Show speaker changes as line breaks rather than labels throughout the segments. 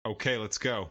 Okay, let's go.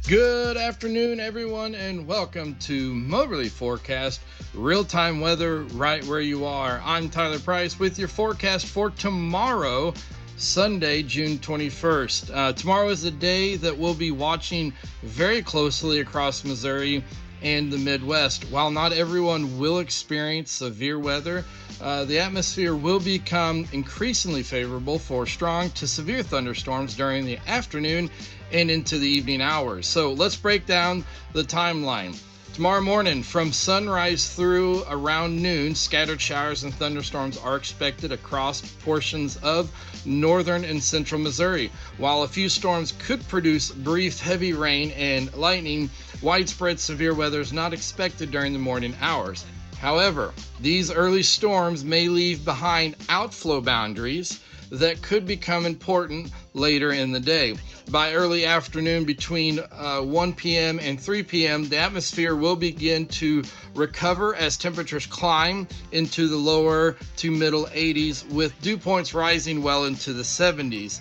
Good afternoon, everyone, and welcome to Moberly Forecast, real-time weather right where you are. I'm Tyler Price with your forecast for tomorrow, Sunday, June 21st. Tomorrow is a day that we'll be watching very closely across Missouri and the Midwest. While not everyone will experience severe weather, the atmosphere will become increasingly favorable for strong to severe thunderstorms during the afternoon and into the evening hours. So let's break down the timeline. Tomorrow morning, from sunrise through around noon, scattered showers and thunderstorms are expected across portions of northern and central Missouri. While a few storms could produce brief heavy rain and lightning, widespread severe weather is not expected during the morning hours. However, these early storms may leave behind outflow boundaries that could become important later in the day. By early afternoon, between 1 p.m. and 3 p.m., the atmosphere will begin to recover as temperatures climb into the lower to middle 80s, with dew points rising well into the 70s.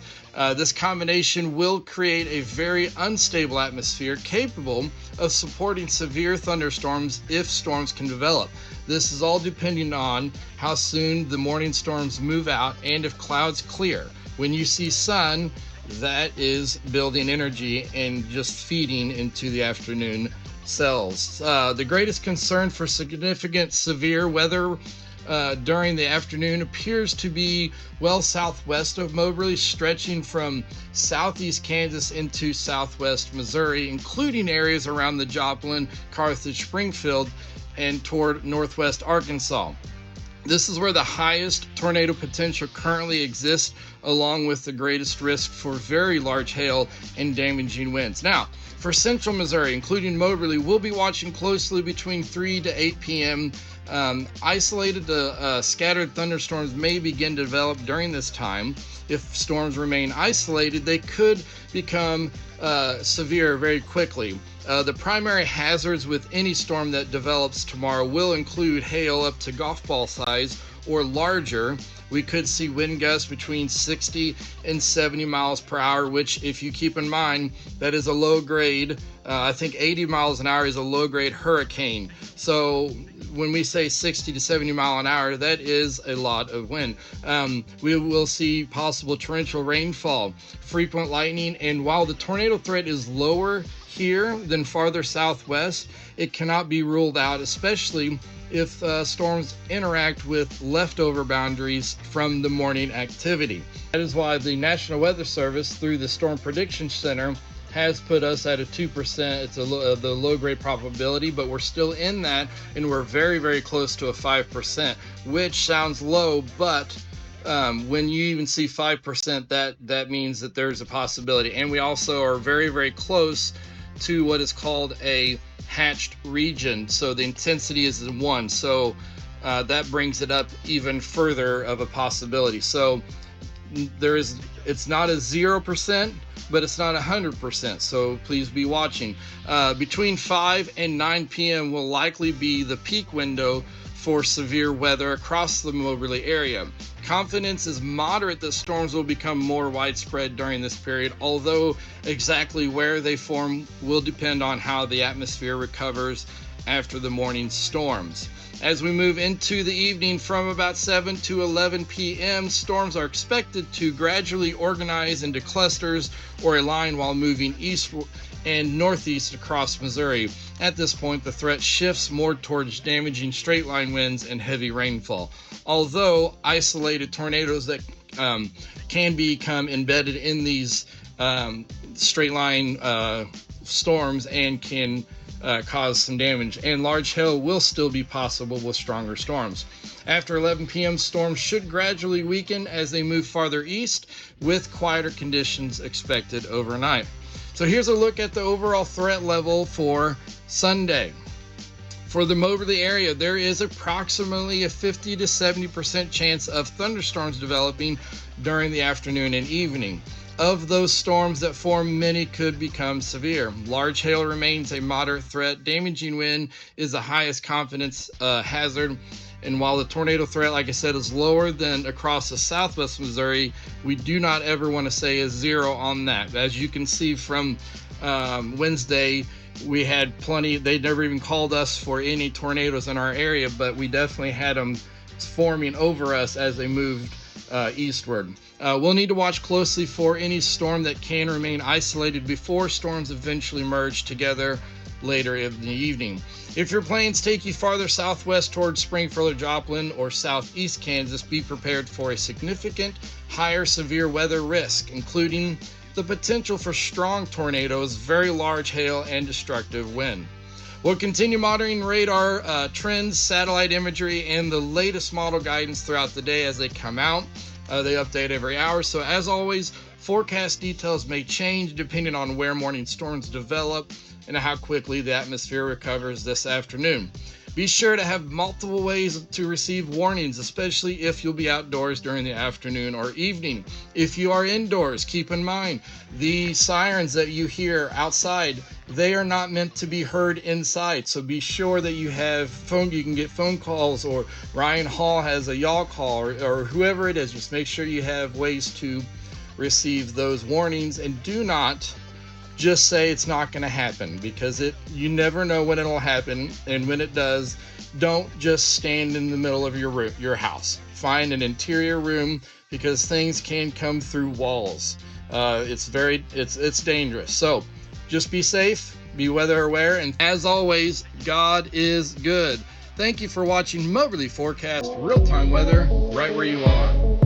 This combination will create a very unstable atmosphere capable of supporting severe thunderstorms if storms can develop. This is all depending on how soon the morning storms move out and if clouds clear. When you see sun, that is building energy and just feeding into the afternoon cells. The greatest concern for significant severe weather during the afternoon appears to be well southwest of Moberly, stretching from southeast Kansas into southwest Missouri, including areas around the Joplin, Carthage, Springfield, and toward northwest Arkansas. This is where the highest tornado potential currently exists, along with the greatest risk for very large hail and damaging winds. Now, for central Missouri, including Moberly, we'll be watching closely between 3 to 8 p.m. Isolated scattered thunderstorms may begin to develop during this time. If storms remain isolated, they could become severe very quickly. The primary hazards with any storm that develops tomorrow will include hail up to golf ball size or larger. We could see wind gusts between 60 and 70 miles per hour, which, if you keep in mind, that is a low grade. I think 80 miles an hour is a low grade hurricane. So when we say 60 to 70 mile an hour, that is a lot of wind. We will see possible torrential rainfall, frequent lightning, and while the tornado threat is lower here than farther southwest, it cannot be ruled out, especially if storms interact with leftover boundaries from the morning activity. That is why the National Weather Service, through the Storm Prediction Center, has put us at a 2%. It's the low grade probability, but we're still in that, and we're very, very close to a 5%, which sounds low, but when you even see 5%, that means that there's a possibility. And we also are very, very close to what is called a hatched region. So the intensity is 1. So that brings it up even further of a possibility. So it's not a 0%, but it's not 100%. So please be watching. Between 5 and 9 p.m. will likely be the peak window for severe weather across the Moberly area. Confidence is moderate that storms will become more widespread during this period, although exactly where they form will depend on how the atmosphere recovers after the morning storms. As we move into the evening, from about 7 to 11 p.m., storms are expected to gradually organize into clusters or a line while moving east and northeast across Missouri. At this point, the threat shifts more towards damaging straight line winds and heavy rainfall. Although isolated tornadoes that can become embedded in these straight line storms and can cause some damage, and large hail will still be possible with stronger storms. After 11 p.m., storms should gradually weaken as they move farther east, with quieter conditions expected overnight. So here's a look at the overall threat level for Sunday. For the Moberly area, there is approximately a 50 to 70% chance of thunderstorms developing during the afternoon and evening. Of those storms that form, many could become severe. Large hail remains a moderate threat. Damaging wind is the highest confidence hazard. And while the tornado threat, like I said, is lower than across the southwest Missouri, we do not ever want to say a zero on that. As you can see from Wednesday, we had plenty. They never even called us for any tornadoes in our area, but we definitely had them forming over us as they moved eastward. We'll need to watch closely for any storm that can remain isolated before storms eventually merge together later in the evening. If your plans take you farther southwest towards Springfield or Joplin or southeast Kansas, be prepared for a significant higher severe weather risk, including the potential for strong tornadoes, very large hail, and destructive wind. We'll continue monitoring radar trends, satellite imagery, and the latest model guidance throughout the day as they come out. They update every hour. So as always, forecast details may change depending on where morning storms develop and how quickly the atmosphere recovers this afternoon. Be sure to have multiple ways to receive warnings, especially if you'll be outdoors during the afternoon or evening. If you are indoors, keep in mind the sirens that you hear outside, they are not meant to be heard inside. So be sure that you have phone, you can get phone calls, or Ryan Hall has a y'all call, or whoever it is. Just make sure you have ways to receive those warnings, and do not just say it's not going to happen, because you never know when it'll happen. And when it does, don't just stand in the middle of your house. Find an interior room, because things can come through walls. It's dangerous. So just be safe, be weather aware, and as always, God is good. Thank you for watching Moberly Forecast, real-time weather right where you are.